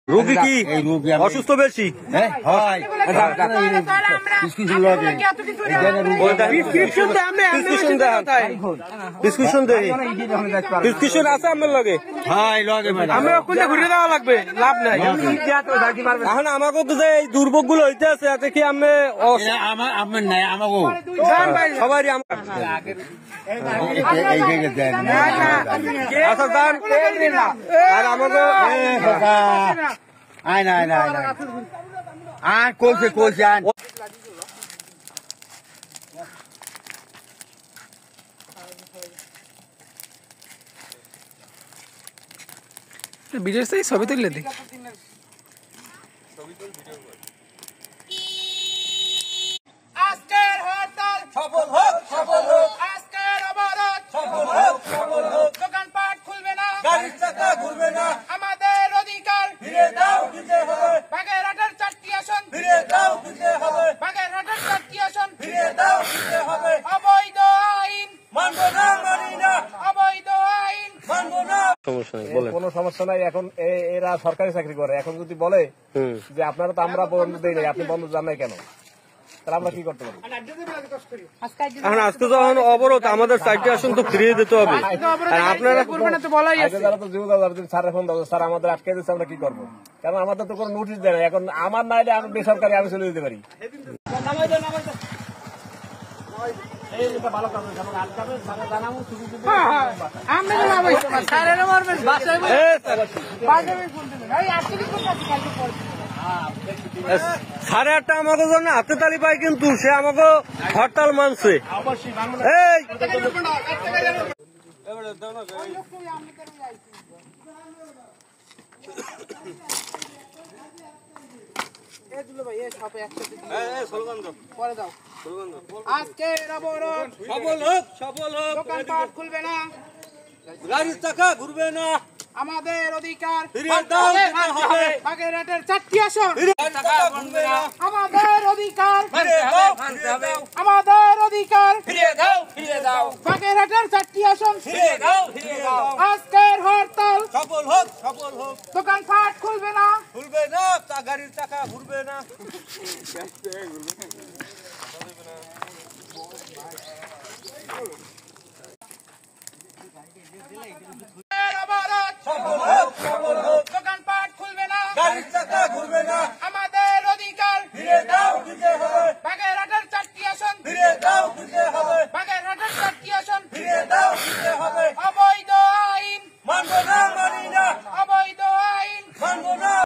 রোগী কি অসুস্থ বেশি? প্রেসক্রিপশন আছে আমার লগে? ঘুরে দেওয়া লাগবে, লাভ নাই। এখন আমাকে তো যে এই দুর্ভোগ গুলো হইতে আছে, এতে কি আমি নাই আমাকে সবারই আচ্ছা দান আর আমাকে আয় না না আর কইছে ভিডিও ছবি তুললে দিই। আজকের হরতাল সফল হোক, সফল হোক। আজকের অবরোধ সফল হোক, সফল হোক। দোকানপাট খুলবে না, গাড়ির চাকা ঘুরবে না। আমাদের অধিকার ফিরে দাও, দিতে হবে। বাগেরহাটের 4টি আসন ফিরে দাও, দিতে হবে। বাগেরহাটের 4টি আসন ফিরে দাও, দিতে হবে। অবৈধ আইন মানব না, মানি না। অবৈধ আইন মানব না। কোনো সমস্যা নাই। এখন এরা সরকারি চাকরি করে, এখন যদি বলে যে আপনারা তো আমরা বন্ধ দিই নাই, আপনি বন্ধ যান নাই কেন, তাহলে আমরা কি করতে পারি? এখন আজকে যখন অবরোধ, আমাদের 4টি আসন তো ফিরিয়ে দিতে হবে। আপনারা যারা তো জীবন স্যার ফোন দাও, স্যার আমাদের আটকে দিচ্ছে, আমরা কি করবো? কারণ আমাদের তো কোনো নোটিশ দেয় না। এখন আমার নাইলে আমি বেসরকারি আমি চলে যেতে পারি। সাড়ে 8টা আমাকে জন্য হাতে তালি পায়, কিন্তু সে আমাকে হরতাল মানছে। আজকের অবরোধ সফল হোক, সফল হোক। দোকানপাট খুলবে না, গাড়ির চাকা ঘুরবে না। আমাদের অধিকার ফিরিয়ে দাও, দিতে হবে। বাগেরহাটের 4টি আসন গাড়ির চাকা ঘুরবে না। আমাদের অধিকার ফিরিয়ে দাও, ফিরিয়ে দাও। আমাদের অধিকার ফিরিয়ে দাও, ফিরিয়ে দাও। বাগেরহাটের 4টি আসন ফিরিয়ে দাও, ফিরিয়ে দাও। আজকের হরতাল সফল হোক, সফল হোক। দোকানপাট খুলবে না, ঘুরবে না, গাড়ির চাকা ঘুরবে না। অবরোধ সফল হোক, সফল হোক। দোকানপাট খুলবে না, গাড়ির